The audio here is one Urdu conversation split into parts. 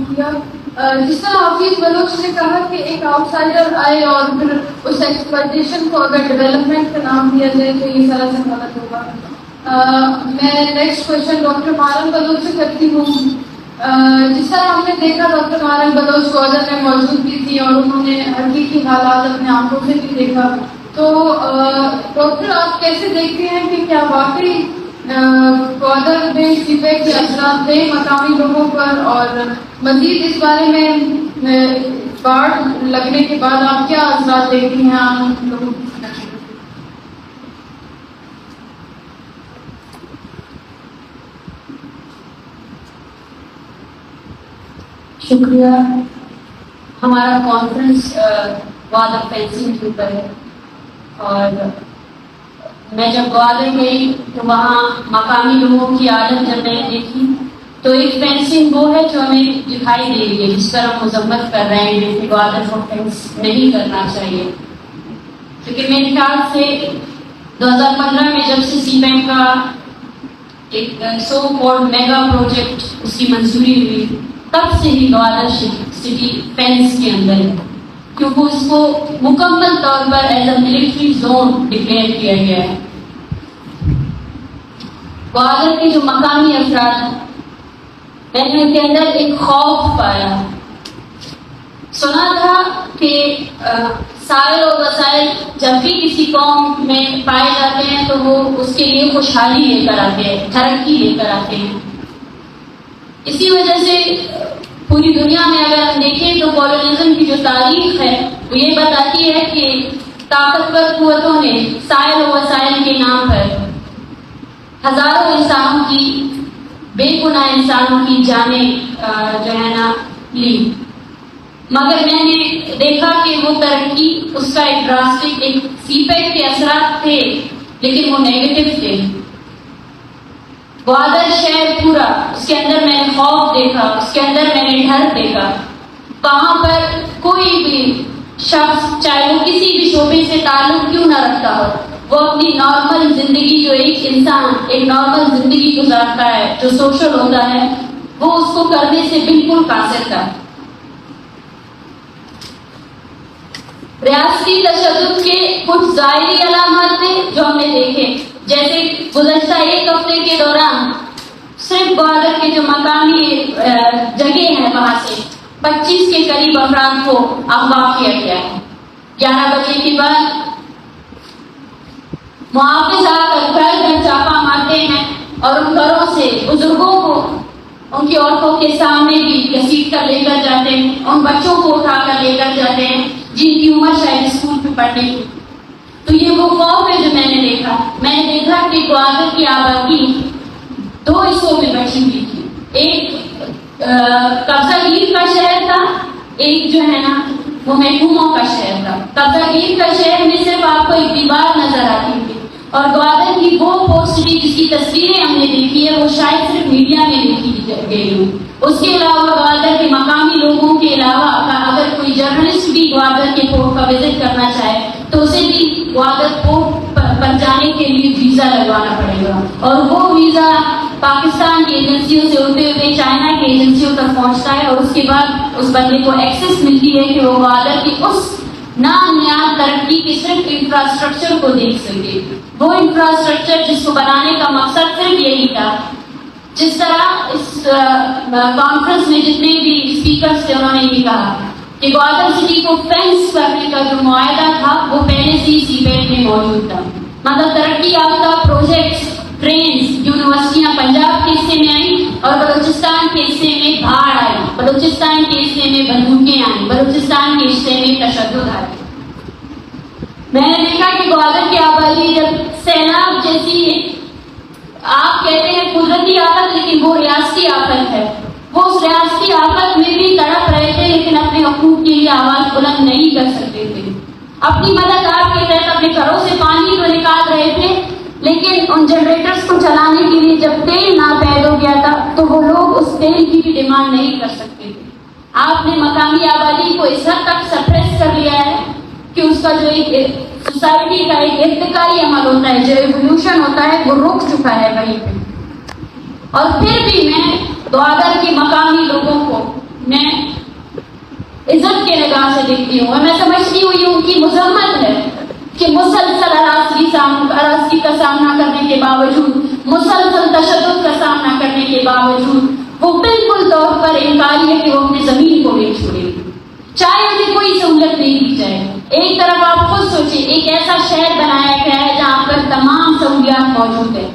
کیا. جس طرح حفیظ بلوچ نے کہا کہ ایک آؤٹ سائڈر آئے اور پھر اس ایکسپلائٹیشن کو اگر ڈیولپمنٹ کا نام دیا جائے تو یہ سراسر غلط ہوگا. میں نیکسٹ کوشچن ڈاکٹر مارن بلوچ سے کرتی ہوں. جس طرح ہم نے دیکھا ڈاکٹر مارن بلوچ گوادر میں موجود بھی تھی اور انہوں نے حقیقی حالات اپنے آنکھوں سے بھی دیکھا. تو ڈاکٹر آپ کیسے دیکھتے ہیں کہ کیا واقعی گوادر میں سیپیک کے اثرات تھے مقامی لوگوں پر, اور مزید اس بارے میں باڑھ لگنے کے بعد آپ کیا اثرات دیکھتی ہیں عام لوگوں کی؟ شکریہ. ہمارا کانفرنس گوادر فینسنگ کے اوپر ہے, اور میں جب گوادر گئی تو وہاں مقامی لوگوں کی عادت جب میں نے دیکھی تو ایک فینسنگ وہ ہے جو ہمیں دکھائی دے رہی ہے, جس پر ہم مذمت کر رہے ہیں کہ گوادر کو فینس نہیں کرنا چاہیے. کیونکہ میرے خیال سے 2015 میں جب سے سی بینک کا ایک سو کالڈ میگا پروجیکٹ اس کی منظوری ہوئی, تب سے ہی گوادر سٹی فینس کے اندر ہے, کیونکہ اس کو مکمل طور پر as a military zone declare کیا گیا ہے. گوادر کے جو مقامی افراد ہیں, میں نے ان کے اندر ایک خوف پایا. سنا تھا کہ سائل اور وسائل جب بھی کسی قوم میں پائے جاتے ہیں تو وہ اس کے لیے خوشحالی لے کر آتے ہیں, ترقی لے کر آتے ہیں. اسی وجہ سے پوری دنیا میں اگر ہم دیکھیں تو کالونیزم کی جو تاریخ ہے وہ یہ بتاتی ہے کہ طاقتور قوتوں نے سائل و وسائل کے نام پر ہزاروں انسانوں کی, بے گناہ انسانوں کی جانیں جو ہے نا لی. مگر میں نے دیکھا کہ وہ ترقی اس کا ایک ڈراسٹک ایک سی پیک کے اثرات تھے, لیکن وہ نیگیٹو تھے. گوادر شہر پورا, اس کے اندر میں نے خوف دیکھا, اس کے اندر میں نے ڈر دیکھا. وہاں پر کوئی بھی شخص چاہے وہ کسی بھی شعبے سے تعلق کیوں نہ رکھتا ہو, وہ اپنی نارمل زندگی جو ایک انسان ایک نارمل زندگی گزارتا ہے جو سوشل ہوتا ہے, وہ اس کو کرنے سے بالکل قاصر تھا. ریاستی تشدد کے کچھ ظاہری علامات تھے جو ہم نے دیکھے, جیسے گزشتہ ایک ہفتے کے دوران صرف گوادر کے جو مقامی جگہ ہیں وہاں سے 25 کے قریب افراد کو اغوا کیا گیا ہے. 11 بجے کے بعد محافظ آ کر گھر گھر چھاپا مارتے ہیں اور ان گھروں سے بزرگوں کو ان کی عورتوں کے سامنے بھی گھسیٹ کر لے کر جاتے ہیں, ان بچوں کو اٹھا کر لے کر جاتے ہیں جن کی عمر شاید اسکول میں پڑھنے کی. تو یہ وہ خوف ہے جو میں نے دیکھا. میں نے دیکھا کہ گوادر کی آبادی 2 حصوں میں بچی ہوئی تھی. ایک قبضہ گیر کا شہر تھا, ایک جو ہے نا وہ محکوموں کا شہر تھا. قبضہ گیر کا شہر میں صرف آپ کو ایک دیوار نظر آتی تھی, اور گوادر کی وہ پورٹ سٹی جس کی تصویریں ہم نے دیکھی ہے وہ شاید صرف میڈیا میں دیکھی گئی ہوں. اس کے علاوہ گوادر کے مقامی لوگوں کے علاوہ اگر کوئی جرنلسٹ بھی گوادر کے پورٹ کا وزٹ کرنا چاہے تو اسے بھی گوادر پورٹ پر جانے کے لیے ویزا لگوانا پڑے گا, اور وہ ویزا پاکستان کی ایجنسیوں سے ہوتے ہوئے چائنا کی ایجنسیوں تک پہنچتا ہے, اور اس کے بعد اس بندے کو ایکسس ملتی ہے کہ وہ گوادر کی اس نامنیاد ترقی کے صرف انفراسٹرکچر کو دیکھ سکے. وہ انفراسٹرکچر جس کو بنانے کا مقصد صرف یہی تھا, جس طرح اس کانفرنس میں جتنے بھی اسپیکرز تھے انہوں نے یہ کہا کہ گوادر سٹی کو فینس کرنے کا جو معاہدہ تھا وہ پہلے سے ہی سی بیٹ میں موجود تھا. مطلب ترقی یافتہ پروجیکٹس, ٹرینز, یونیورسٹیاں پنجاب کے حصے میں آئیں اور بلوچستان کے حصے میں بھاڑ آئی, بلوچستان کے حصے میں بندوقیں آئیں, بلوچستان کے حصے میں تشدد آئی. میں نے دیکھا کہ گوادر کی آبادی جب سیلاب جیسی آپ کہتے ہیں قدرتی آفت, لیکن وہ ریاستی آفت ہے, وہ اس ریاستی آفت میں بھی تڑپ رہے تھے لیکن اپنے حقوق کے لیے آواز بلند نہیں کر سکتے تھے. اپنی مدد آپ کے تحت اپنے گھروں سے پانی تو نکال رہے تھے, لیکن ان جنریٹرز کو چلانے کے لیے جب تیل ناپید ہو گیا تھا تو وہ لوگ اس تیل کی بھی ڈیمانڈ نہیں کر سکتے تھے. آپ نے مقامی آبادی کو اس حد تک سپریس کر لیا ہے کہ اس کا جو ایک سوسائٹی کا ایک ارتقائی عمل ہوتا ہے, جو ایوولوشن ہوتا ہے, وہ رک چکا ہے وہیں پہ. اور پھر بھی میں گوادر کے مقامی لوگوں کو میں نگاہ سے دیکھتی ہوں اور میں سمجھتی ہوں یہ ان کی مذمت ہے کہ مسلسل ہراسگی کا سامنا کرنے کے باوجود، مسلسل تشدد کا سامنا کرنے کے باوجود وہ بالکل طور پر انکاری ہے کہ وہ اپنی زمین کو نہیں چھوڑے گی، چاہے انہیں کوئی سہولت نہیں دی جائے۔ ایک طرف آپ خود سوچیں، ایک ایسا شہر بنایا گیا ہے جہاں پر تمام سہولیات موجود ہیں،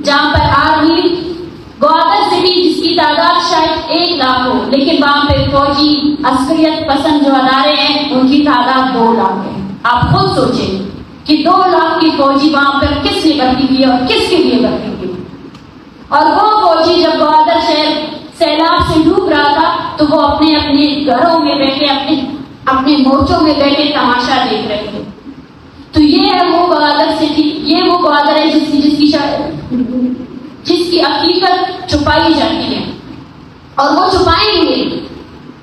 جہاں پر آرمی گوادر سٹی جس کی تعداد شاید 1 لاکھ ہو، لیکن وہاں پہ فوجی عسکریت پسند جو ادارے ہیں ان کی تعداد 2 لاکھ ہے۔ آپ خود سوچیں کہ 2 لاکھ کی فوجی وہاں پر کس نے بھرتی کی اور کس کے لیے بھرتی کی، اور وہ فوجی جب گوادر شہر سیلاب سے ڈوب رہا تھا تو وہ اپنے گھروں میں بیٹھے، اپنے مورچوں میں بیٹھے تماشا دیکھ رہے تھے۔ تو یہ ہے وہ گوادر سٹی، یہ وہ گوادر ہے جس کی حقیقت چھپائی جاتی ہے، اور وہ چھپائیں گے۔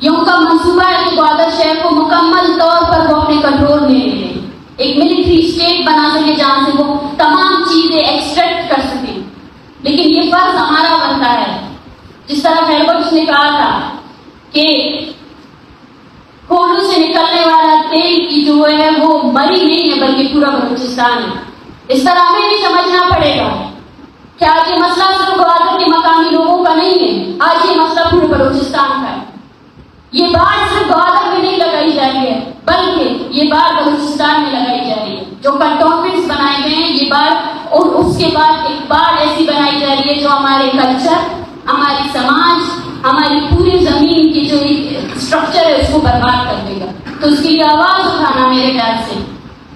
یہ ان کا منصوبہ ہے کہ گوادر شہر کو مکمل طور پر وہ اپنے کنٹرول میں لے لیں، ایک ملٹری اسٹیٹ بنا سکے جہاں سے وہ تمام چیزیں ایکسٹریکٹ کر سکیں۔ لیکن یہ فرض ہمارا بنتا ہے، جس طرح ہیربرٹس نے کہا تھا کہ کھولوں سے نکلنے والا تیل کی جو ہے وہ مری نہیں ہے بلکہ پورا بلوچستان ہے۔ اس طرح ہمیں بھی سمجھنا پڑے گا کہ آج یہ مسئلہ صرف گوادر کے مقامی لوگوں کا نہیں ہے، آج یہ مسئلہ پورے بلوچستان کا ہے۔ یہ باڑ صرف گوادر میں نہیں لگائی جا رہی ہے بلکہ یہ باڑ بلوچستان میں لگائی جا رہی ہے۔ جو کنٹونمنٹس بنائے گئے ہیں یہ باڑ، اور اس کے بعد ایک باڑ ایسی بنائی جا رہی ہے جو ہمارے کلچر، ہماری سماج، ہماری پوری زمین کی جو اسٹرکچر ہے اس کو برباد کر دے گا۔ تو اس کے لیے آواز اٹھانا، میرے خیال سے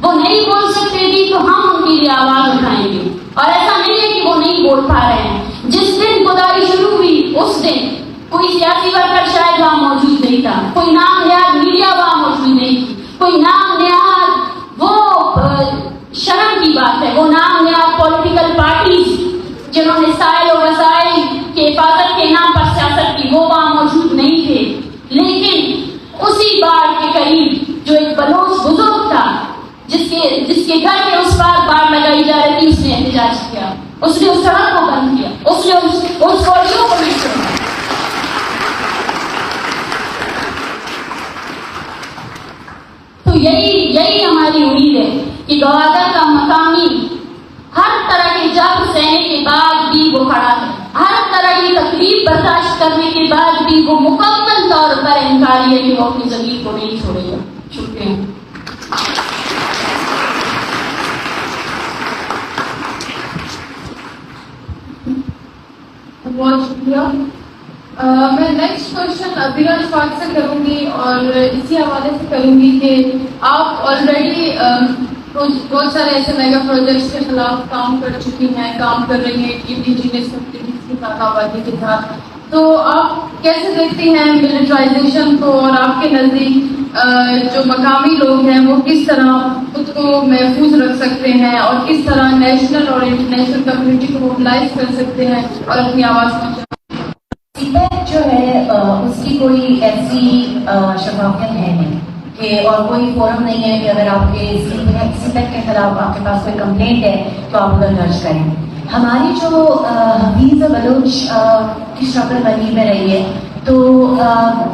وہ نہیں بول سکتے بھی تو ہم ان کے لیے آواز اٹھائیں گے، اور ایسا نہیں ہے کہ وہ نہیں بول پا رہے ہیں۔ جس دن خدائی شروع ہوئی اس دن کوئی سیاسی ورکر شاید وہاں موجود نہیں تھا، کوئی نام نہاد میڈیا وہاں موجود نہیں تھی، کوئی نام نہاد، وہ شرم کی بات ہے، وہ نام نہاد پولیٹیکل پارٹیز جنہوں نے سائل و وسائل کے حفاظت کے نام پر سیاست کی وہ وہاں موجود نہیں تھے۔ لیکن اسی باڑ کے قریب جو ایک بلوچ بزرگ تھا جس کے گھر کے اس پار باڑ لگائی جا رہی تھی، اس نے احتجاج کیا، اس نے اس سڑک کو بند کیا، اس نے اس فوجیوں کو نہیں چھوڑا۔ تو یہی ہماری امید ہے کہ گوادر کا مقامی ہر طرح کے جب سہنے کے بعد بھی وہ کھڑا ہے، ہر طرح کی تکلیف برداشت کرنے کے بعد بھی وہ مکمل طور پر انکاری ہے کہ وہ اپنی زمین کو نہیں چھوڑے گا۔ شکریہ۔ بہت شکریہ۔ میں نیکسٹ کوشچن عبیرہ اشفاق سے کروں گی، اور اسی حوالے سے کروں گی کہ آپ آلریڈی بہت سارے ایسے میگا پروجیکٹس کے خلاف کام کر چکی ہیں، کام کر رہی ہیں انڈیجینس کمیونٹیز کی ساتھ، آبادی کے ساتھ۔ تو آپ کیسے دیکھتی ہیں ملٹرائزیشن کو، اور آپ کے نزدیک جو مقامی لوگ ہیں وہ کس طرح خود کو محفوظ رکھ سکتے ہیں، اور کس طرح نیشنل اور انٹرنیشنل کمیونٹی کو موبلائز کر سکتے ہیں اور اپنی آواز پہنچا؟ سیپیک جو ہے اس کی کوئی ایسی شفافیت ہے نہیں کہ، اور کوئی فورم نہیں ہے کہ اگر آپ کے سیپیک کے خلاف آپ کے پاس کوئی کمپلینٹ ہے تو آپ ادھر درج کریں۔ ہماری جو حفیظ بلوچ کی اسٹرگل ملیل میں رہی ہے، تو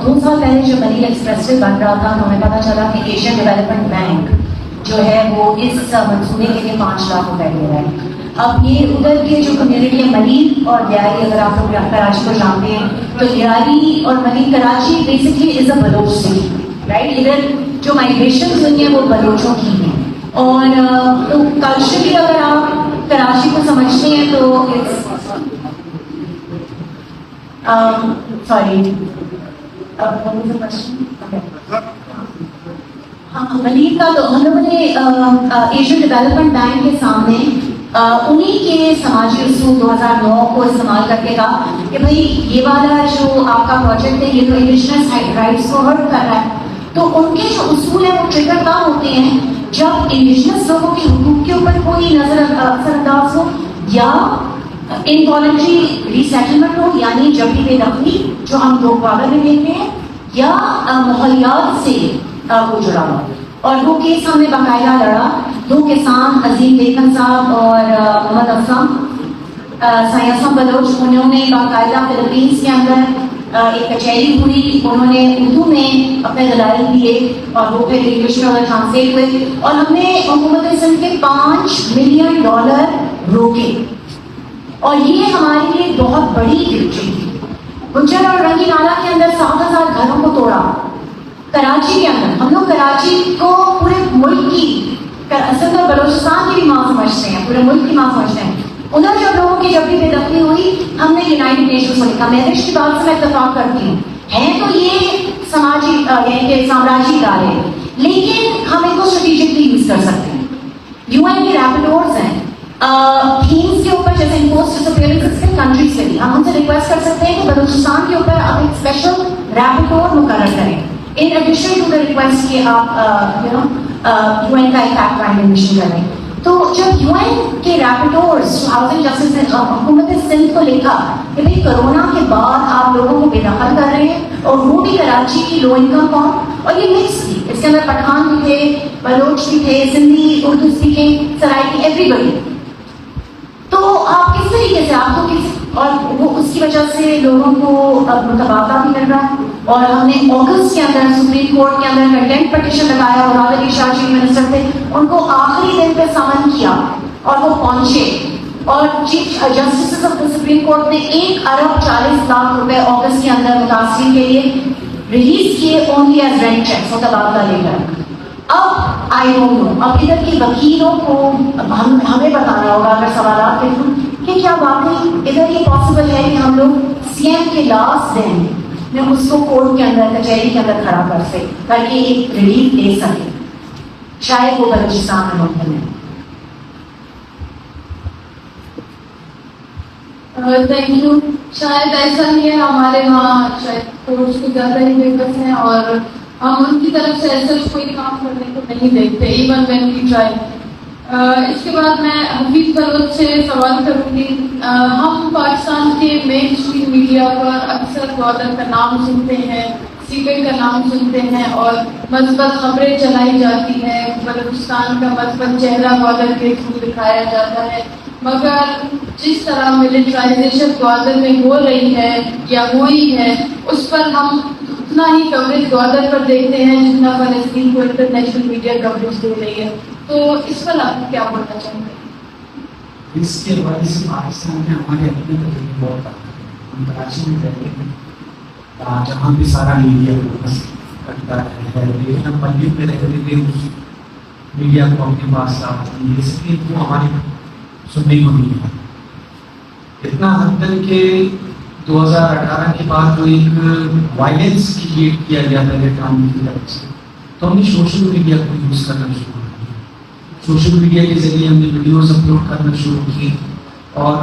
2 سال پہلے جو ملیل ایکسپریس وے بن رہا تھا تو ہمیں پتہ چلا کہ ایشین ڈیولپمنٹ بینک جو ہے وہ اس منصوبے کے لیے 5 لاکھ روپے دے رہا ہے۔ اب یہ ادھر کے جو کمیونٹی ہے ملیل اور لیاری، اگر آپ لوگ کراچی کو جانتے ہیں تو لیاری اور ملیل، Karachi basically is a Baloch city, right? ادھر جو مائگریشن ہوئی ہیں وہ بلوچوں کی ہیں، اور تو کلچرلی اگر آپ کراچی کو سمجھتے ہیں تو ملیل کا تو ہم لوگوں نے ایشین ڈیولپمنٹ بینک کے سامنے انہی کے سماجی اصول 2009 کو استعمال کر کے کہا کہ بھائی یہ والا جو آپ کا پروجیکٹ ہے یہ تو انڈیجنس رائٹس کو ہرٹ کر رہا ہے۔ تو ان کے جو اصول ہیں وہ ٹریگر کہاں ہوتے ہیں جب انڈیجنس لوگوں کے حقوق کے اوپر کوئی نظر انداز ہو، یا انوالنٹری ری سیٹلمنٹ ہو، یعنی جبری بے دخلی جو ہم لوگ وعدہ میں دیکھتے ہیں، یا ماحولیات سے وہ جڑا ہوا۔ اور وہ کیس ہم نے باقاعدہ لڑا، 2 کسان عظیم لیکن صاحب اور محمد اسلم سیاسم بلوچ، انہوں نے باقاعدہ فلپینس کے اندر ایک کچہری ہوئی, انہوں نے اردو میں اپنے دلائل دیے اور وہ پھر انگلش میں ٹرانسلیٹ ہوئے, اور ہم نے حکومت سندھ کے $5 ملین روکے, اور یہ ہمارے لیے بہت بڑی وکٹری تھی. گجر اور رنگی نالا کے اندر 7,000 گھروں کو توڑا. کراچی کے اندر ہم لوگ کراچی کو پورے ملک کی, سندھ اور بلوچستان کی بھی ماں سمجھتے ہیں, پورے ملک کی ماں سمجھتے ہیں. ادھر جب لوگوں کی جب بھی بے دخلی ہوئی, ہم نے یونائٹڈ نیشنز کو لکھا. مہرش کی بات سے میں اتفاق کرتی ہوں, ہے تو یہ سماجی یعنی کہ سامراجی ادارے, لیکن ہم ان کو اسٹریٹجکلی یوز کر سکتے ہیں. UN کے ریپڈورز ہیں تھیمس کے اوپر, جیسے انفورس ڈسپیئرنس کے کنٹریز کے لیے ہم ان سے ریکویسٹ کر سکتے ہیں کہ بلوچستان کے اوپر آپ ایک اسپیشل ریپڈور مقرر کریں, in addition to the request کہ آپ UN کا ایک فیکٹ فائنڈنگ مشن کریں. تو جب UN کے ریپڈورز ہاؤسنگ جسٹس نے حکومت سندھ کو لکھا کہ بھائی کرونا کے بعد آپ لوگوں کو بے دخل کر رہے ہیں, اور وہ بھی کراچی کی لو انکم قوم, اور یہ مکس تھی, اس کے اندر پٹھان بھی تھے, بلوچ بھی تھے, سندھی, اردو اسپیکنگ, سرائکی, ایوری بڈی. تو آپ کس طریقے سے آپ کو کس, اور وہ اس کی وجہ سے لوگوں کو اب متبادلہ بھی مل رہا ہے. اور ہم نے اگست کے اندر سپریم کورٹ کے اندر کنٹینٹ پٹیشن لگایا, اور مراد علی شاہ چیف منسٹر تھے, ان کو آخری دن پہ سمن کیا اور وہ پہنچے, اور chief justice of the supreme court نے 1 ارب 40 لاکھ روپے اگست کے اندر متاثرین کے لیے ریلیز کیے, اونلی ایز رینٹ چیکس, متبادلہ لے کر. اب آئی ڈونٹ نو, اب ادھر کے وکیلوں کو ہمیں بتانا ہوگا اگر سوالات کے تھرو کہ کیا واقعی ادھر یہ پاسبل ہے کہ ہم لوگ CM کے لاسٹ دن میں اس کو کورٹ کے اندر, کچہری کے اندر کھڑا کر سکے تاکہ ایک ریلیف دے سکے. شاید وہ بلوچستان میں ممکن ہے. Thank you. شاید ایسا ہی ہے, ہمارے وہاں شاید کورٹس کو زیادہ ہی فیمس ہیں, اور ہم ان کی طرف سے ایسا کوئی کام کرنے کو نہیں دیکھتے, ایون وین وی ٹرائی. اس کے بعد میں حفیظ بلوچ سے سوال کروں گی. ہم پاکستان کے مین اسٹریم میڈیا پر اکثر گوادر کا نام سنتے ہیں, CPI کا نام سنتے ہیں, اور مثبت خبریں چلائی جاتی ہیں, بلوچستان کا مثبت چہرہ گوادر کے تھرو دکھایا جاتا ہے. مگر جس طرح ملٹرائزیشن گوادر میں ہو رہی ہے یا ہوئی ہے, اس پر ہم اتنا ہی کوریج گوادر پر دیکھتے ہیں جتنا فلسطین کو انٹرنیشنل میڈیا کوریج دے رہی ہے. تو اس پر آپ کیا بولنا چاہیں گے؟ اس کے حوالے سے پاکستان میں ہمارے اپنے تجربے بہت آتے ہیں. ہم کراچی میں رہتے ہیں جہاں بھی سارا میڈیا فوکس کرتا ہے, لیکن ہم پنجاب میں رہتے تھے, اس میڈیا کو اپنے پاس لاتے ہیں, اس لیے وہ ہمارے سننے کو نہیں ہے. اتنا حد تک کہ 2018 کے بعد جو ایک وائلنس کریٹ کیا گیا تھا ٹرمپ کی طرف سے, تو ہم نے سوشل میڈیا کو یوز کرنا شروع کیا. سوشل میڈیا کے ذریعے ہم نے ویڈیوز اپلوڈ کرنا شروع کی, اور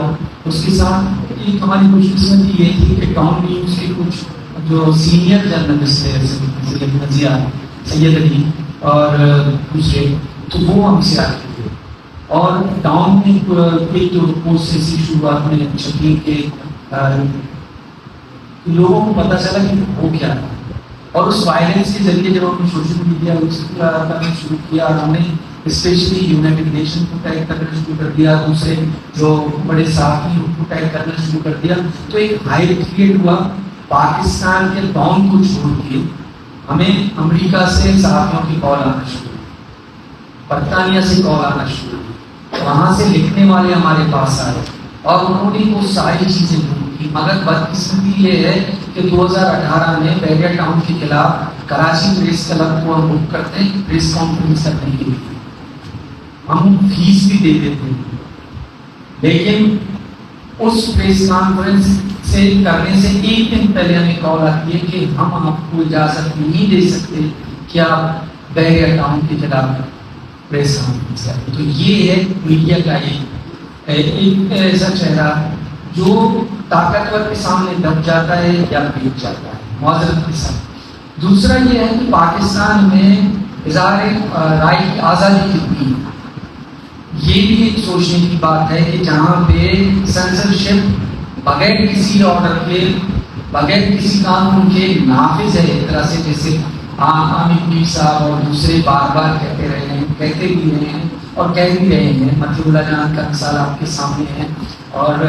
اس کے ساتھ ایک ہماری خوش قسمتی یہ تھی کہ ٹاؤن نیوز کے کچھ جو سینئر جرنلسٹ ہیں سید علی اور دوسرے, تو وہ ہم سے آتے تھے, اور ٹاؤن میں ایک جو پوسٹ ایسی شروعات میں چھپی کہ لوگوں کو پتہ چلا کہ وہ کیا تھا, اور اس وائلنس کے ذریعے جب ہم نے سوشل میڈیا کرنا شروع کیا, اور ہم نے اسپیشلی یونائٹڈ نیشن کو ٹیگ کرنا شروع کر دیا, دوسرے جو بڑے صحافی کو ٹیگ کرنا شروع کر دیا, تو ایک ہائی کریٹ ہوا. پاکستان کے ٹاؤن کو چھوڑ کے ہمیں امریکہ سے صحافیوں کی کال آنا شروع, برطانیہ سے کال آنا شروع, وہاں سے لکھنے والے ہمارے پاس آئے, اور انہوں نے وہ ساری چیزیں دور کی. مگر بدقسمتی یہ ہے کہ 2018 میں بیریا ٹاؤن کے خلاف کراچی پریس کلب کو ہم بک کرتے ہیں پریس کانفرنس کرنے کے لیے, ہم فیس بھی دے دیتے ہیں, لیکن اس پریس کانفرنس سے کرنے سے ایک دن پہلے ہمیں کال آتی ہے کہ ہم آپ کو اجازت نہیں دے سکتے کہ آپ بیریا ٹاؤن کے خلاف پریس کانفرنس کریں. تو یہ ہے میڈیا کا ایک ایسا چہرہ جو طاقتور کے سامنے دب جاتا ہے یا بیٹھ جاتا ہے, معذرت کے ساتھ. دوسرا یہ ہے کہ پاکستان میں اظہار رائے کی آزادی کتنی ہے, یہ بھی ایک سوچنے کی بات ہے کہ جہاں پہ سینسرشپ بغیر کسی آرڈر کے, بغیر کسی قانون کے نافذ ہے, ایک طرح سے جیسے عامر میر صاحب اور دوسرے بار بار کہتے رہے ہیں, کہتے بھی رہے ہیں اور کہہ بھی رہے ہیں. مطیع اللہ جان کا مثال آپ کے سامنے ہے, اور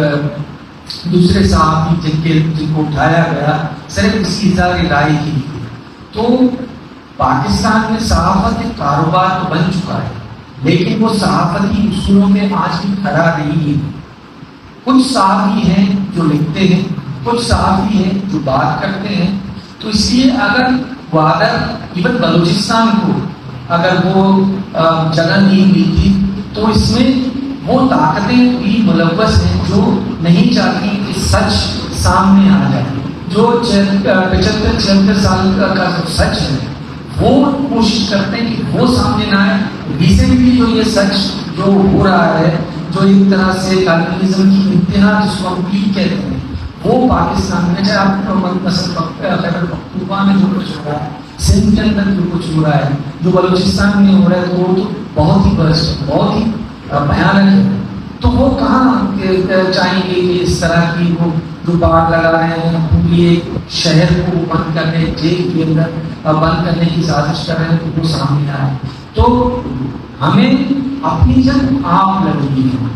دوسرے صحافی جن کو اٹھایا گیا صرف اس کی اظہار رائے کی. تو پاکستان میں صحافت ایک کاروبار تو بن چکا ہے، لیکن وہ صحافتی اصولوں میں آج بھی کھڑا نہیں ہے. کچھ صحافی ہیں جو لکھتے ہیں، کچھ صحافی ہیں جو بات کرتے ہیں. تو اس لیے اگر وادر ایون بلوچستان کو اگر وہ جگہ نہیں ملتی تو اس میں وہ طاقتیں بھی ملوث ہیں جو نہیں چاہتی کہ سچ سامنے آ جائے. جو 75-76 سال کا جو سچ ہے وہ کوشش کرتے ہیں کہ وہ سامنے نہ آئے. ریسنٹلی جو یہ سچ جو ہو رہا ہے، جو ایک طرح سے کالونیزم کی انتہا جس کو ہم پیک کہتے ہیں، وہ پاکستان میں چاہے آپ مثلا خیبر پختونخوا میں جو کچھ ہو رہا ہے، سندھ کے اندر جو کچھ ہو رہا ہے، جو بلوچستان میں ہو رہا ہے، تو وہ تو بہت ہی برسٹ، بہت ہی بھیانک ہے. تو وہ کہاں چاہیں گے کہ اس طرح کی وہ جو باغ لگا رہے ہیں، پوری ایک شہر کو بند کرنے، جیل کے اندر بند کرنے کی سازش کر رہے ہیں، تو وہ سامنے آئے. تو ہمیں اپنی جب آپ لگنی ہے،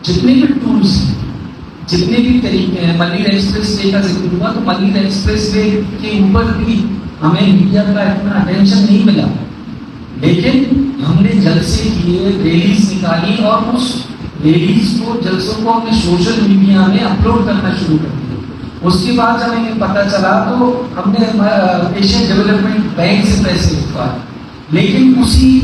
جتنے بھی ٹولس ہیں، جتنے بھی طریقے ہیں. ملیل ایکسپریس وے کا ذکر ہوا، تو ملیل ایکسپریس وے کے اوپر بھی ہمیں میڈیا کا اتنا اٹینشن نہیں ملا، لیکن ہم نے جلسے کیے، ریلیز نکالی، اور اس ریلیز کو، جلسوں کو ہم نے سوشل میڈیا میں اپلوڈ کرنا شروع کر دیا. اس کے بعد جب ہمیں پتہ چلا تو ہم نے ایشین ڈیولپمنٹ بینک سے پیسے لکھوائے. لیکن اسی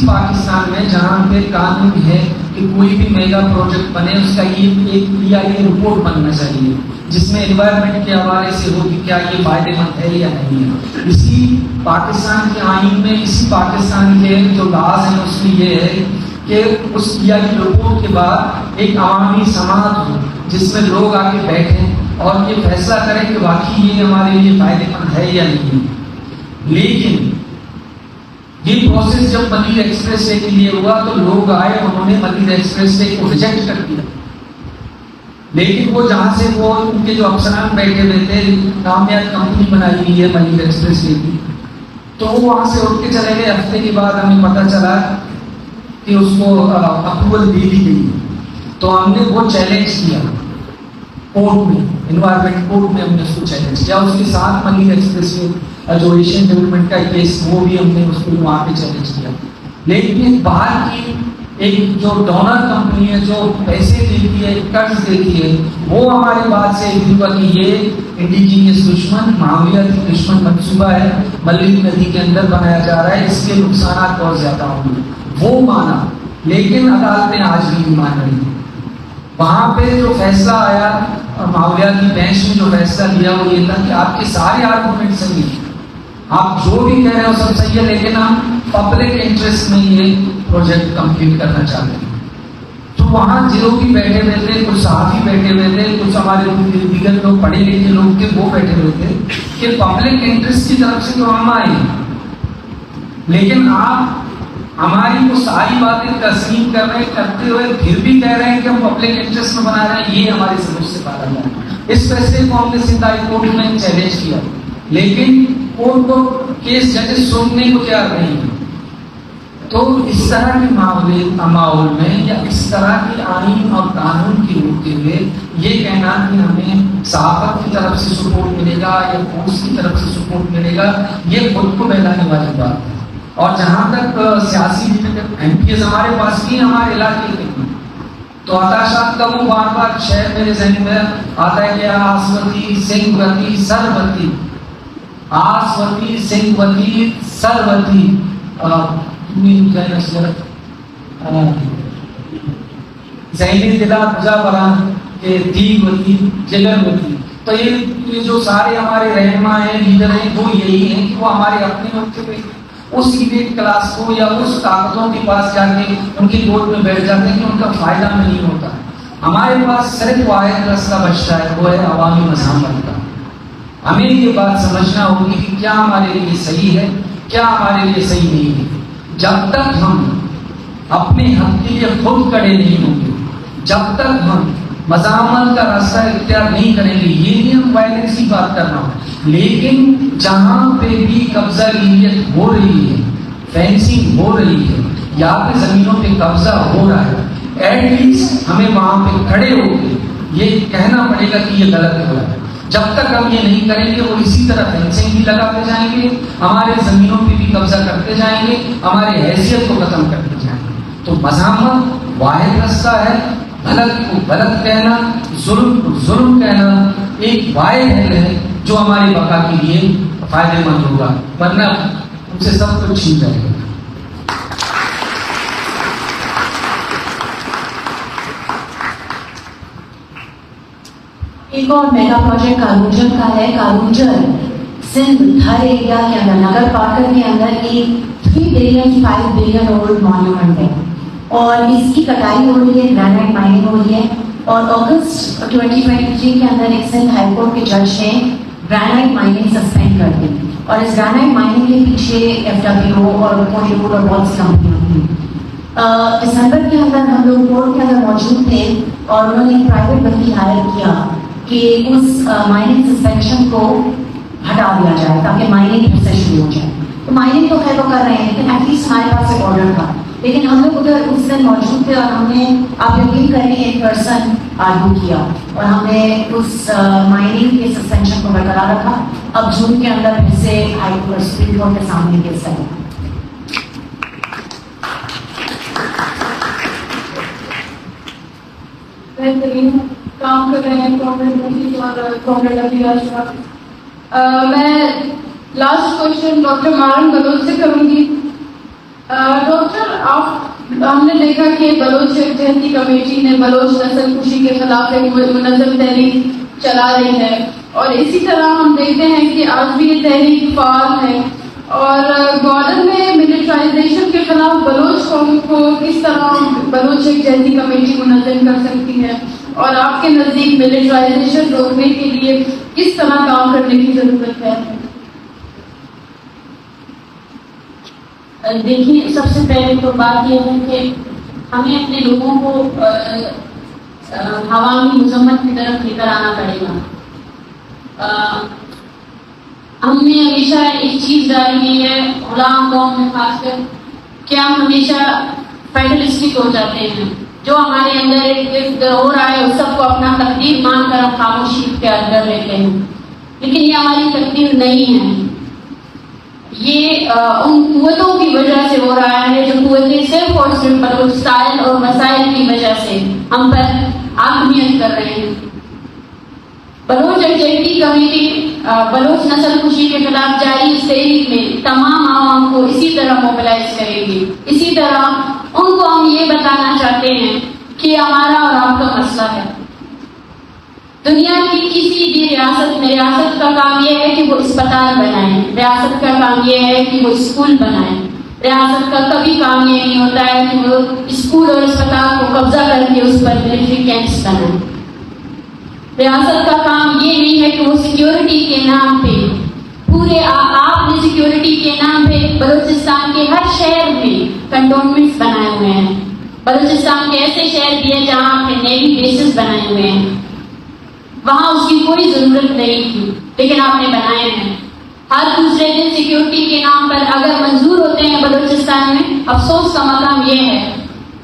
پاکستان میں جہاں پہ قانون ہے کہ کوئی بھی میگا پروجیکٹ بنے اس کا یہ ایک PIA رپورٹ بننا چاہیے جس میں انوائرمنٹ کے حوالے سے ہو کہ کیا یہ فائدے مند ہے یا نہیں ہے. اسی پاکستان کے آئین میں، اسی پاکستان کے جو لاز ہیں اس میں یہ ہے کہ اس PIA رپورٹ کے بعد ایک عوامی سماعت ہو جس میں لوگ آ کے بیٹھیں اور یہ فیصلہ کریں کہ واقعی یہ ہمارے لیے فائدے مند ہے یا نہیں. لیکن یہ پروسیس جب ملیل ایکسپریس وے کے لیے ہوا تو لوگ آئے، انہوں نے ملیل ایکسپریس وے کو ریجیکٹ کر دیا. لیکن وہ جہاں سے وہ ان کے جو افسران بیٹھے ہوئے تھے، کامیاب کمپنی بنائی ہوئی ہے ملیل ایکسپریس وے کی، تو وہ وہاں سے اٹھ کے چلے گئے. ہفتے کے بعد ہمیں پتہ چلا کہ اس کو اپروول دے دی گئی. تو ہم نے وہ چیلنج کیا کورٹ میں، انوائرمنٹ کورٹ میں ہم نے اس کو چیلنج کیا. اس کے ساتھ ملیل ایکسپریس وے جو ایشین ڈیولپمنٹ کا کیس، وہ بھی ہم نے اس کو وہاں پہ چیلنج کیا. لیکن باہر کی ایک جو ڈونر کمپنی ہے جو پیسے دیتی ہے، قرض دیتی ہے، وہ ہماری بات سے ایگری ہوا کہ یہ انڈیجینس دشمن، ماحولیاتی دشمن منصوبہ ہے، ملیل ندی کے اندر بنایا جا رہا ہے، اس کے نقصانات بہت زیادہ ہوں گے. وہ مانا، لیکن عدالت نے آج بھی نہیں مان رہی. وہاں پہ جو فیصلہ آیا ماحولیاتی بینچ نے جو فیصلہ لیا وہ یہ تھا کہ آپ کے سارے آرگومنٹ صحیح ہیں، آپ جو بھی کہہ رہے ہو سب صحیح ہے، لیکن ہم پبلک انٹرسٹ میں یہ پروجیکٹ کمپلیٹ کرنا چاہتے ہیں. تو وہاں جو لوگ بھی بیٹھے ہوئے تھے، کچھ صحافی بیٹھے ہوئے تھے، کچھ ہمارے دیگر لوگ پڑھے لکھے لوگ تھے، وہ بیٹھے ہوئے تھے کہ پبلک انٹرسٹ کی طرف سے تو ہم آئے، لیکن آپ ہماری وہ ساری باتیں تسلیم کر رہے کرتے ہوئے پھر بھی کہہ رہے ہیں کہ ہم پبلک انٹرسٹ میں بنا رہے ہیں، یہ ہماری سمجھ سے باہر ہے. اس فیصلے کو ہم نے سندھ ہائی کورٹ میں چیلنج کیا، لیکن کورٹ کو کیس ججز سننے کو تیار نہیں ہے. تو اس طرح کے ماحول میں یا اس طرح کے آئین اور قانون کی روکتے ہوئے یہ کہنا کہ ہمیں صحافت کی طرف سے سپورٹ ملے گا یا فورس کی طرف سے سپورٹ ملے گا، یہ خود کو بہلانے والی بات ہے. اور جہاں تک سیاسی MPs ہمارے پاس بھی ہمارے علاقے کے ہیں، تو عطاشات کا وہ بار بار شہر میرے ذہن میں آتا ہے کہ آسوتی سنگھ وتی سروتی، آسوتی سنگھ وتی سروتی، ذہنی دلا بجا بران کے دیگ وتی جگر وتی. تو یہ جو سارے ہمارے رہنما ہیں، لیڈر ہیں، وہ یہی ہیں کہ وہ ہمارے اپنے وقت پہ اس ایلیٹ کلاس کو یا اس طاقتوں کے پاس جا کے ان کی گود میں بیٹھ جاتے ہیں کہ ان کا فائدہ نہیں ہوتا. ہمارے پاس صرف واحد راستہ بچتا ہے، وہ ہے عوامی مزاحمت کا. ہمیں یہ بات سمجھنا ہوگی کہ کیا ہمارے لیے صحیح ہے، کیا ہمارے لیے صحیح نہیں ہے. جب تک ہم اپنے حق کے لیے خود کھڑے نہیں ہوں گے، جب تک ہم مزاحمت کا راستہ اختیار نہیں کریں گے، یہ نہیں ہم وائلنس کی بات کر رہا ہوں، لیکن جہاں پہ بھی قبضہ گیریت ہو رہی ہے، فینسنگ ہو رہی ہے، یا پہ زمینوں پہ قبضہ ہو رہا ہے، ایٹ لیسٹ ہمیں وہاں پہ کھڑے ہو کے یہ کہنا پڑے گا کہ یہ غلط ہے. جب تک ہم یہ نہیں کریں گے وہ اسی طرح فینسنگ بھی لگاتے جائیں گے, ہمارے زمینوں پہ بھی قبضہ کرتے جائیں گے, ہماری حیثیت کو ختم کرتے جائیں گے. تو مزاحمت واحد رستہ ہے, غلط کو غلط کہنا, ظلم کو ظلم کہنا ایک واحد حل ہے جو ہماری بقا کے لیے فائدہ مند ہوگا, ورنہ ہم سے سب کچھ چھین جائے گا. ایک اور میگا پروجیکٹ کارونجل کا ہے. کارونجل سندھ تھر ایریا کے اندر نگر پارکر کے اندر ایک 3 بلین 5 بلین اولڈ مانیومنٹ ہے اور اس کی کٹائی ہو رہی ہے, گرینائٹ مائننگ ہو رہی ہے. اور اگست 2023 کے اندر ایک سندھ ہائی کورٹ کے جج نے گرینائٹ مائننگ سسپینڈ کر دی اور اس گرینائٹ مائننگ کے پیچھے FWO اور کولیوڈ اور بہت سی کمپنیاں تھیں. دسمبر کے اندر ہم لوگ کورٹ کے اندر موجود تھے اور انہوں نے ایک پرائیویٹ بندی ہائر کیا کہ اس مائننگ سسپینشن کو ہٹا دیا جائے تاکہ مائننگ پھر سے شروع ہو جائے. تو مائننگ تو خیر وہ کر رہے ہیں لیکن ایٹ لیسٹ ہمارے پاس ایک آرڈر تھا. لیکن ہم لوگ ادھر اس دن موجود تھے اور ہم نے, آپ یقین کریں, ایک پرسن آرگو کیا اور ہم نے اس مائننگ کے سسپینشن کو برقرار رکھا. اب جون کے اندر پھر سے ہائی کورٹ سپریم کورٹ کے سامنے کیس کریں. بہترین کام کر رہے ہیں کامریڈ مفید اور کامریڈ علی اشرف. میں لاسٹ کوشچن ڈاکٹر مارن بلوچ سے کروں گی. ڈاکٹر, ہم نے دیکھا کہ بلوچ جہتی کمیٹی نے بلوچ نسل کشی کے خلاف ایک منظم تحریک چلا رہی ہے اور اسی طرح ہم دیکھتے ہیں کہ آج بھی یہ تحریک فعال ہے. اور گوادر میں ملٹرائزیشن کے خلاف بلوچ قوم کو کس طرح بلوچ ایک جہتی کمیٹی منظم کر سکتی ہے اور آپ کے نزدیک ملٹرائزیشن روکنے کے لیے کس طرح کام کرنے کی ضرورت ہے؟ دیکھیے, سب سے پہلے تو بات یہ ہے کہ ہمیں اپنے لوگوں کو عوامی مذمت کی طرف لے کر آنا پڑے گا. ہم نے ہمیشہ ایک چیز ڈالی گئی ہے غلام قوم میں خاص کر کہ ہم ہمیشہ فیڈرلسٹک ہو جاتے ہیں. جو ہمارے اندر ایک ہو رہا ہے اس سب کو اپنا تقدیر مان کر ہم خاموشی اختیار کر لیتے ہیں, لیکن یہ ہماری تقدیر نہیں ہے. یہ ان قوتوں کی وجہ سے ہو رہا ہے جو قوتیں صرف اور صرف بلوچستان اور مسائل کی وجہ سے ہم پر حاکمیت کر رہے ہیں. بلوچ ایکٹیویٹی کمیٹی بلوچ نسل کشی کے خلاف جاری اس تحریک میں تمام عوام کو اسی طرح موبلائز کریں گے. اسی طرح ان کو ہم یہ بتانا چاہتے ہیں کہ ہمارا اور آپ کا مسئلہ ہے. دنیا کی کسی بھی ریاست میں ریاست کا کام یہ ہے کہ وہ اسپتال بنائیں, ریاست کا کام یہ ہے کہ وہ اسکول بنائیں. ریاست کا کبھی کام یہ نہیں ہوتا ہے کہ وہ اسکول اور اسپتال کو قبضہ کر کے اس پر ملٹری کیمپس بنائیں. ریاست کا کام یہ نہیں ہے کہ وہ سیکیورٹی کے نام پہ پورے آپ نے سیکیورٹی کے نام پہ بلوچستان کے ہر شہر میں کنٹونمنٹس بنائے ہوئے ہیں. بلوچستان کے ایسے شہر بھی ہیں جہاں آپ نے نیوی بیسز بنائے ہوئے ہیں, وہاں اس کی کوئی ضرورت نہیں تھی لیکن آپ نے بنائے ہیں. ہر دوسرے دن سیکیورٹی کے نام پر اگر منظور ہوتے ہیں بلوچستان میں, افسوس کا مقام یہ ہے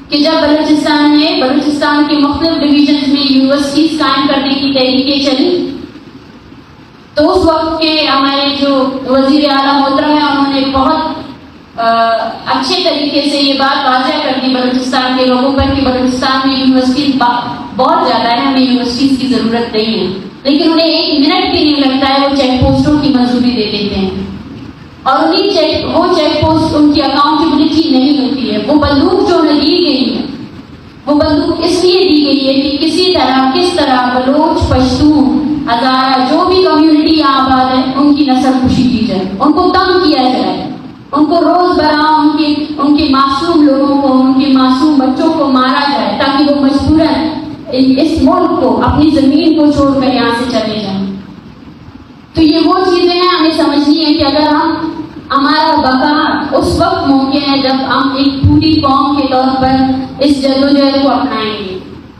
کہ جب بلوچستان کے مختلف ڈویژنز میں یونیورسٹیز قائم کرنے کی تحریکیں چلی تو اس وقت کے ہمارے جو وزیر اعلیٰ محترم ہیں انہوں نے بہت اچھے طریقے سے یہ بات واضح کر دی بلوچستان کے لوگوں پر کہ بلوچستان میں یونیورسٹیز بہت زیادہ ہے, ہمیں یونیورسٹیز کی ضرورت نہیں ہے. لیکن انہیں 1 منٹ بھی نہیں لگتا ہے وہ چیک پوسٹوں کی منظوری دے دیتے ہیں اور وہ چیک پوسٹ ان کی اکاؤنٹیبلٹی نہیں ہوتی ہے. وہ بندوق جو انہیں دی گئی ہے وہ بندوق اس لیے دی گئی ہے کہ کس طرح بلوچ, پشتون, ہزارہ جو بھی کمیونٹی یہاں آباد ہے ان کی نسل کشی کی جائے, ان کو تنگ کیا جائے, ان کو روز برآں ان کے معصوم لوگوں کو, ان کے معصوم بچوں کو مارا جائے تاکہ وہ مجبوراً اس ملک کو, اپنی زمین کو چھوڑ کر یہاں سے چلے جائیں. تو یہ وہ چیزیں ہیں ہمیں سمجھنی ہے کہ اگر ہمارا بقا اس وقت ممکن ہے جب ہم ایک پوری قوم کے طور پر اس جدوجہد کو اپنائیں گے,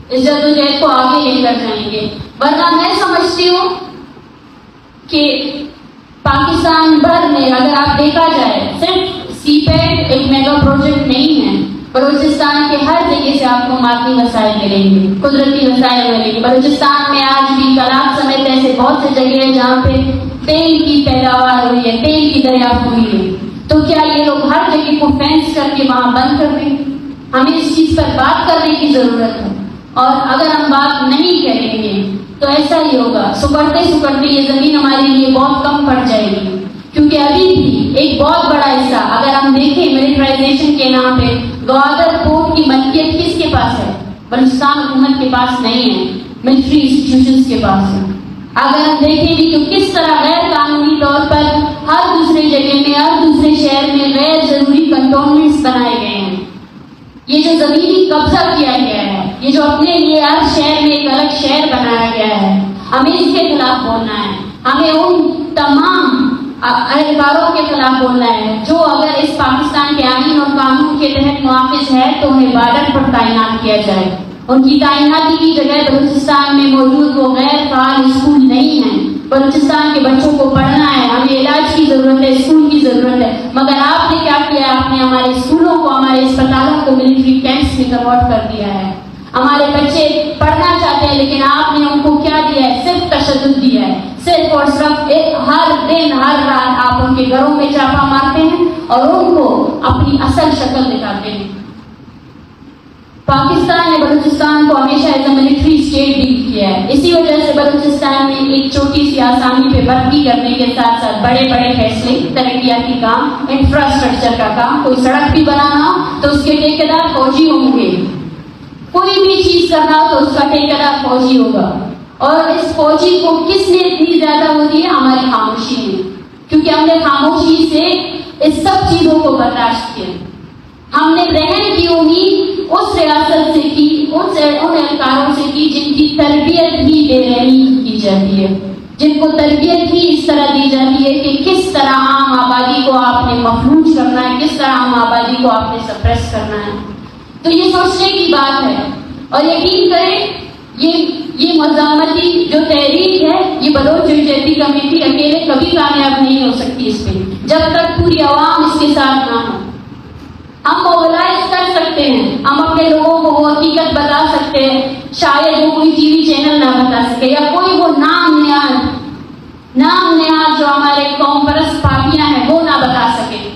اس جدوجہد کو آگے لے کر جائیں گے. ورنہ میں سمجھتی ہوں کہ پاکستان بھر میں اگر آپ دیکھا جائے صرف سی پیک ایک میگا پروجیکٹ نہیں ہے, بلوچستان کے ہر جگہ سے آپ کو معدنی وسائل ملیں گے, قدرتی وسائل ملیں گے. بلوچستان میں آج بھی کلاب سمیت ایسے بہت سے جگہ ہیں جہاں پہ تیل کی پیداوار ہوئی ہے, تیل کی دریافت ہوئی ہے. تو کیا یہ لوگ ہر جگہ کو فینس کر کے وہاں بند کر دیں؟ ہمیں اس چیز پر بات کرنے کی ضرورت ہے, اور اگر ہم بات نہیں کریں گے تو ایسا ہی ہوگا, سکڑتے سکڑتے یہ زمین ہمارے لیے بہت کم پڑ جائے گی. کیونکہ ابھی بھی ایک بہت بڑا حصہ اگر ہم دیکھیں ملٹرائزیشن کے نام پہ گوادر پورٹ کی ملکیت کس کے پاس ہے؟ بلوچستان حکومت کے پاس نہیں ہے, ملٹری انسٹیٹیوشنز کے پاس ہے. اگر ہم دیکھیں بھی کہ کس طرح غیر قانونی طور پر ہر دوسرے جگہ میں, ہر دوسرے شہر میں غیر ضروری کنٹونمنٹس بنائے گئے ہیں. یہ جو زمینی قبضہ کیا گیا ہے, یہ جو اپنے لیے ہر شہر میں ایک الگ شہر بنایا گیا ہے, ہمیں اس کے خلاف بولنا ہے. ہمیں ان تمام اہلکاروں کے خلاف بولنا ہے جو اگر اس پاکستان کے آئین اور قانون کے تحت محافظ ہے تو انہیں بارڈر پر تعینات کیا جائے. ان کی تعیناتی کی جگہ بلوچستان میں موجود وہ غیر فعال اسکول نہیں ہیں. بلوچستان کے بچوں کو پڑھنا ہے, ہمیں علاج کی ضرورت ہے, اسکول کی ضرورت ہے. مگر آپ نے کیا کیا؟ آپ نے ہمارے اسکولوں کو, ہمارے اسپتالوں کو ملٹری کیمپس میں کنورٹ کر دیا ہے. ہمارے بچے پڑھنا چاہتے ہیں لیکن آپ نے ان کو کیا دیا ہے؟ صرف تشدد دیا ہے. صرف اور صرف ہر دن ہر رات آپ ان کے گھروں میں چھاپا مارتے ہیں اور ان کو اپنی اصل شکل دکھاتے ہیں. پاکستان نے بلوچستان کو ہمیشہ as a military state deal کیا ہے. اسی وجہ سے بلوچستان میں ایک چھوٹی سی آسانی پہ برقی کرنے کے ساتھ ساتھ بڑے بڑے فیصلے, ترقیاتی کام, انفراسٹرکچر کا کام, کوئی سڑک بھی بنانا ہو تو اس کے ٹھیکیدار فوجی ہوں گے, کوئی بھی چیز کرنا ہو تو اس کا ٹھیکیدار فوجی ہوگا. اور اس فوجی کو کس نے اتنی زیادہ ہوتی ہے؟ ہماری خاموشی نے, کیونکہ ہم نے خاموشی سے اس سب چیزوں کو برداشت کیا. ہم نے رہن کی امید اس ریاست سے کی, ان اہلکاروں سے کی جن کی تربیت ہی بے رحمی کی جاتی ہے, جن کو تربیت ہی اس طرح دی جاتی ہے کہ کس طرح عام آبادی کو آپ نے مفلوج کرنا ہے, کس طرح عام آبادی کو آپ نے سپریس کرنا ہے. تو یہ سوچنے کی بات ہے. اور یقین کریں یہ مزاحمتی جو تحریک ہے, یہ بلوچ یکجہتی کمیٹی اکیلے کبھی کامیاب نہیں ہو سکتی اس پہ, جب تک پوری عوام اس کے ساتھ نہ ہو. ہم موبلائز کر سکتے ہیں, ہم اپنے لوگوں کو وہ حقیقت بتا سکتے ہیں, شاید وہ کوئی ٹی وی چینل نہ بتا سکے یا کوئی وہ نام نہاد جو ہمارے قوم پرست پارٹیاں ہیں وہ نہ بتا سکے.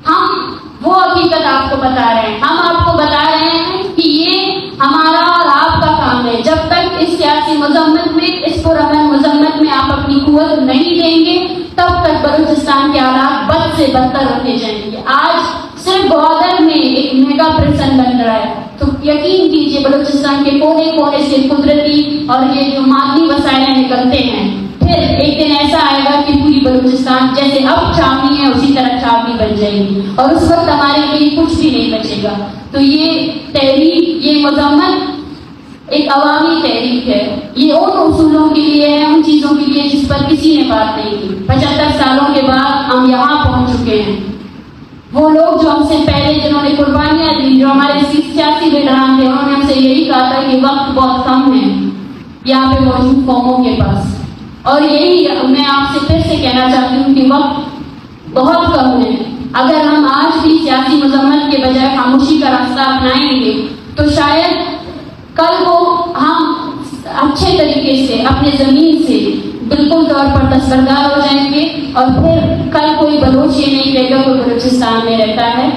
ہم وہ حقیقت آپ کو بتا رہے ہیں. ہم آپ کو بتا رہے ہیں کہ یہ ہمارا اور آپ کا کام ہے. جب تک اس سیاسی مذمت میں, اس پرامن مذمت میں آپ اپنی قوت نہیں دیں گے, تب تک بلوچستان کے حالات بد سے بدتر ہوتے جائیں گے. آج صرف گوادر میں ایک میگا پریسن بن رہا ہے, تو یقین کیجیے بلوچستان کے کونے کونے سے قدرتی اور یہ جو معدنی وسائل نکلتے ہیں, پھر ایک دن ایسا آئے گا کہ پوری بلوچستان جیسے اب چھاونی ہے اسی طرح چھاونی بن جائے گی, اور اس وقت ہمارے لیے کچھ بھی نہیں بچے گا. تو یہ تحریک, یہ مذمت ایک عوامی تحریک ہے. یہ ان اصولوں کے لیے ہے, ان چیزوں کے لیے جس پر کسی نے بات نہیں کی. 75 سالوں کے بعد ہم یہاں پہنچ چکے ہیں. وہ لوگ جو ہم سے پہلے جنہوں نے قربانیاں دی, جو ہمارے سیاسی لیڈران تھے, انہوں نے ہم سے یہی کہا تھا کہ وقت بہت کم ہے یہاں پہ موجود قوموں کے پاس. اور یہی میں آپ سے پھر سے کہنا چاہتی ہوں کہ وقت بہت کم ہے. اگر ہم آج بھی سیاسی مذمت کے بجائے خاموشی کا راستہ اپنائیں گے تو شاید کل کو ہم اچھے طریقے سے اپنے زمین سے بالکل طور پر دستبردار ہو جائیں گے, اور پھر کل کوئی بلوچ یہ نہیں کہے گا کوئی بلوچستان میں رہتا ہے,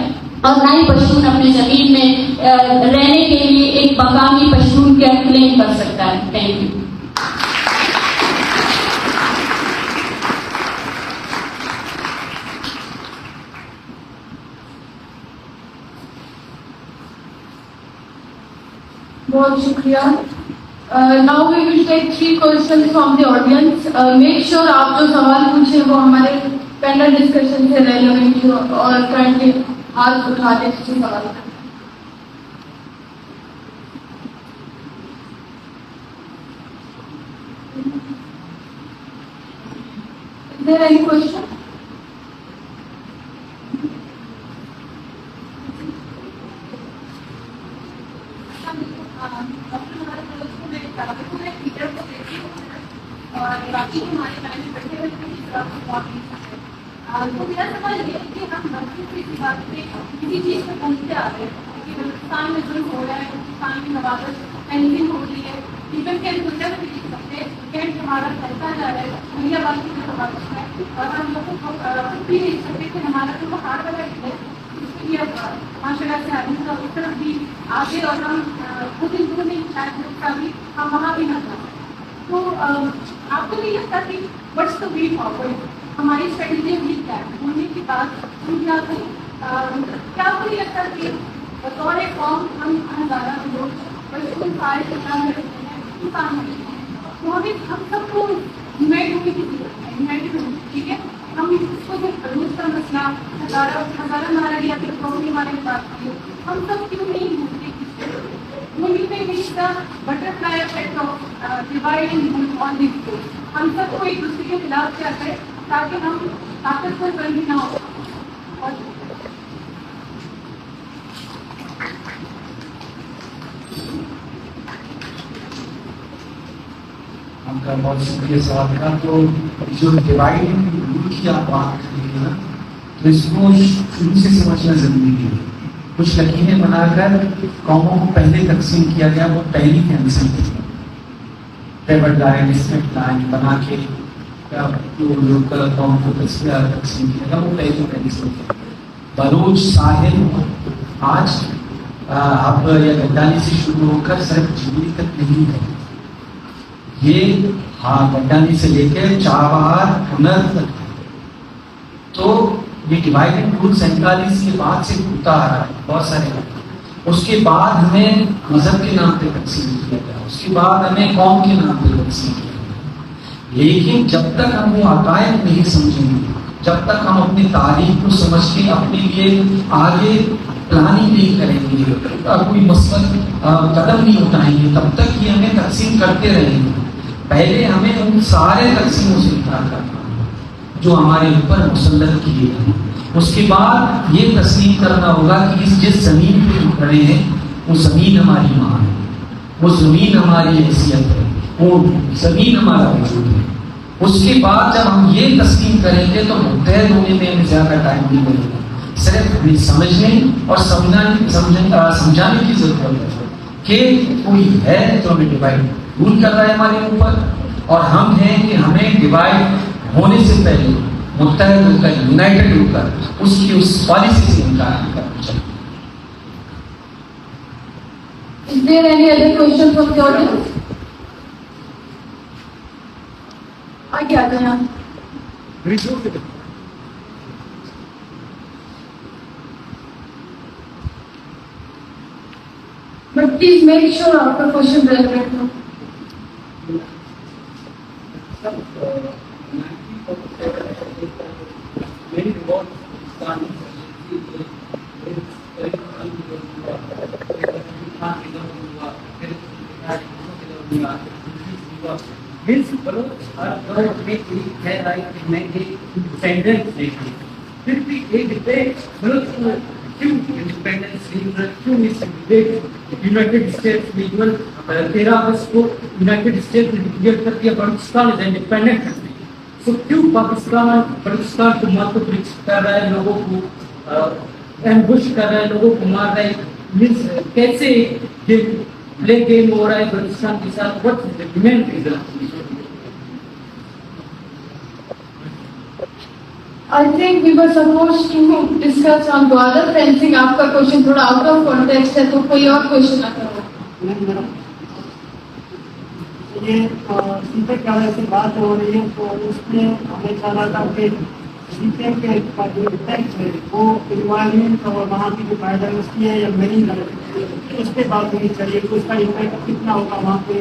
اور نہ ہی پشتون اپنی زمین میں رہنے کے لیے ایک مقامی پشتون کا کلیم کر سکتا ہے. Thank you. بہت شکریہ. Now we will take 3 questions from the audience. Make sure آپ جو سوال پوچھیں وہ ہمارے پینل ڈسکشن سے ریلیونٹ ہو, اور کرنٹلی ہاتھ اٹھا دیں کسی سوال کا. Is there any question? تو میرا سوال یہ ہے کہ ہم کسی چیز پہ پہنچتے آ رہے ہیں, کہ بلوچستان میں ظلم ہو رہا ہے, بلوچستان کی نوازش تنظیم ہو رہی ہے, ایون کے گزر بھی نہیں سکتے, کیمپ ہمارا چلتا جا رہا ہے, دنیا والی کی نوازش ہے, اور ہم لوگوں کو بھی نہیں سکتے کہ ہمارا جو پہاڑ والا ہے اس کے لیے ماشاء اللہ سے آدمی کا اس طرف بھی آگے, اور ہم خود ان کو نہیں شاید کا بھی ہم وہاں بھی نہ جا سکتے. تو آپ کو نہیں لگتا کہ وٹس دا وے فارورڈ, ہماری اسٹریٹجی بھی کیا ہے ہونے کی بات ہم کیا کریں, کیا آپ کو نہیں لگتا کہ بطور ایک قوم ہم ہزارہ لوگ بس ان سارے کام میں رہتے ہیں, کام میں رہتے ہیں, تو ہم سب کو یونائٹ ہونے کی ضرورت ہے, یونائٹڈ ہونے کی, ٹھیک ہے. ہم اس کو جو بلوچ کا مسئلہ ہزارہ مارا گیا پھر قومی ہمارے بات کی, ہم سب کیوں نہیں ہوتے butterfly effect of divide on the school, ہم سب کو ایک دوسرے کے خلاف کیا کریں تاکہ ہم طاقتور بندی نہ ہو. اور ہم کا بہت شکریہ سوال کا. تو جو ڈیوائڈنگ رول کی آپ بات کر رہی ہیں نا, تو اس کو شروع سے سمجھنا ضروری ہے. کچھ لکیریں بنا کر قوموں کو پہلے تقسیم کیا گیا, وہ پہلی کینسل کی ٹیبل لائن ڈسٹرکٹ لائن بنا کے لوکل قوم کو تقسیم کیا گیا, وہ پہلی سے. بلوچ ساحل آج اب یا گڈانی سے شروع ہو کر صرف جبیلی تک نہیں ہے, یہ گڈانی سے لے کے چابہار ہنر تک ہے. تو یہ ڈیوائڈنگ رول 47 کے بعد سے ہوتا آ رہا ہے بہت سارے. اس کے بعد ہمیں مذہب کے نام پہ تقسیم کیا گیا, اس کے بعد ہمیں قوم کے نام پہ تقسیم کیا گیا. لیکن جب تک ہم وہ عقائد نہیں سمجھیں گے, جب تک ہم اپنی تاریخ کو سمجھ کے اپنے لیے آگے پلاننگ نہیں کریں گے, کوئی مثبت قدم نہیں اٹھائیں گے, تب تک یہ ہمیں تقسیم کرتے رہیں گے. پہلے ہمیں ان سارے تقسیموں سے انکار کرنا جو ہمارے اوپر مسلط کیے گئے. اس کے بعد یہ تسلیم کرنا ہوگا کہ جس زمین پہ ہم کھڑے ہیں وہ زمین ہماری ماں ہے, وہ زمین ہماری حیثیت ہے, وہ زمین ہمارا وجود ہے. اس کے بعد جب ہم یہ تسلیم کریں گے تو متحد ہونے میں ہمیں زیادہ ٹائم نہیں لگے گا. صرف ہمیں سمجھنے اور سمجھانے کی ضرورت ہے کہ کوئی ہے جو ہمیں ڈیوائڈ رول کر رہا ہے ہمارے اوپر, اور ہم ہیں کہ ہمیں ڈیوائڈ ہونے سے پہلے متحد ہو کر, یونائٹڈ ہو کر اس کی اس پالیسی سے انکار نہیں کرنا چاہیے. Is there any other question from the audience? آگے آ جائیں آپ. But please make sure آپ کا question relevant ہو. پھر بھی ایک یونائٹیڈ اسٹیٹس نے 13 اگست کو یونائٹیڈ اسٹیٹس نے ڈکلیئر کر دیا بلوچستان از انڈیپینڈنٹ کنٹری. سو کیوں پاکستان بلوچستان کو ماتو کر رہا ہے, لوگوں کو ایمبوش کر رہا ہے, لوگوں کو مار رہا ہے, کیسے یہ پلے گیم ہو رہا ہے بلوچستان کے ساتھ, what is the main reason? I think we were supposed to discuss on border fencing. آپ کا question تھوڑا out of context ہے, تو کوئی اور question آتا ہو. یہ سیپے کے حوالے سے بات ہو رہی ہے, تو اس میں ہمیں چاہ تھا کہ سیپے کے جو ٹیکس ہے وہ انوائرمنٹ اور وہاں کی جو بایوڈائورسٹی ہے یا میرین لائف, اس پہ بات ہونی چاہیے کہ اس کا امپیکٹ کتنا ہوگا, وہاں پہ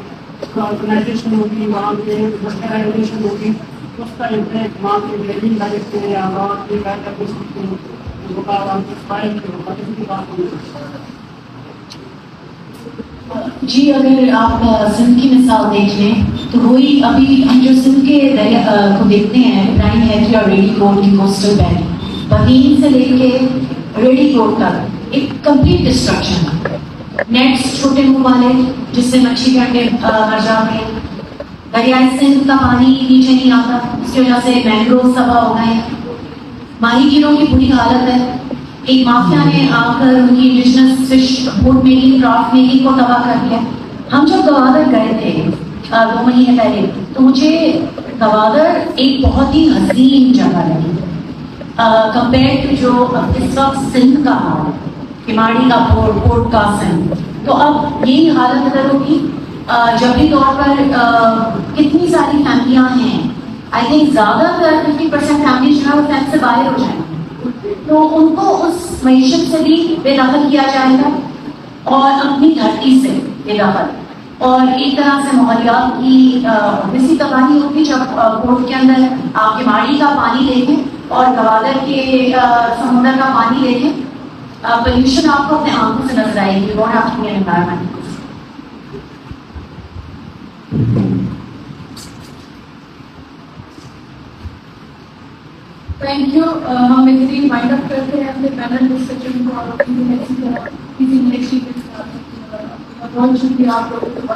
آرگنائزیشن ہوگی, وہاں پہ انڈسٹریلائزیشن ہوگی, اس کا امپیکٹ وہاں پہ میرین لائف پہ یا وہاں کی بایوڈائورسٹی پہ ہوگا, وہاں کے سوائل پہ ہوگا, اس کی بات ہونی چاہیے. جی اگر آپ سندھ کی مثال دیکھ لیں تو وہی ابھی ہم جو سندھ کے دریا کو دیکھتے ہیں, ابراہیم ہیتری اور ریڈی کوٹ کی کوسٹل بینک, بہین سے لے کے ریڈی کوٹ تک ایک کمپلیٹ ڈسٹرکشن ہے. نیٹس چھوٹے منہ والے جس سے مچھلی کے انڈے مر جاتے ہیں, دریائے سندھ کا پانی نیچے نہیں آتا, اس کی وجہ سے مینگروو تباہ ہو گئے ہیں, ماہی گیروں کی بری حالت ہے, ایک مافیا نے آ کر ان کی indigenous fish food making craft making کو تباہ کر دیا. ہم جب گوادر گئے تھے 2 مہینے پہلے تو مجھے گوادر ایک بہت ہی حسین جگہ لگی کمپیئر ٹو جو اس وقت سندھ کا حال ہے, کماڑی کا پورٹ قاسم. تو اب یہی حالت اگر ہوگی جبری طور پر کتنی ساری فیملیاں ہیں, آئی تھنک زیادہ تر 50% فیملی جو ہے وہ فیملی سے باہر ہو جائیں گے, تو ان کو اس معیشت سے بھی بے دخل کیا جائے گا اور اپنی دھرتی سے بے دخل, اور ایک طرح سے ماحولیات کی ویسی تباہی ہوگی. جب پورٹ کے اندر آپ کے ماڑی کا پانی دیکھیں اور گوادر کے سمندر کا پانی دیکھیں, پولوشن آپ کو اپنے آنکھوں سے نظر آئے گی. اور آپ کی انوائرمنٹ تھینک یو. ہم بہترین وائنڈ اپ کرتے ہیں اپنے پینل ڈسکشن کو, اور کسی نیکسٹ ایونٹ بہت شکریہ آپ لوگوں کو.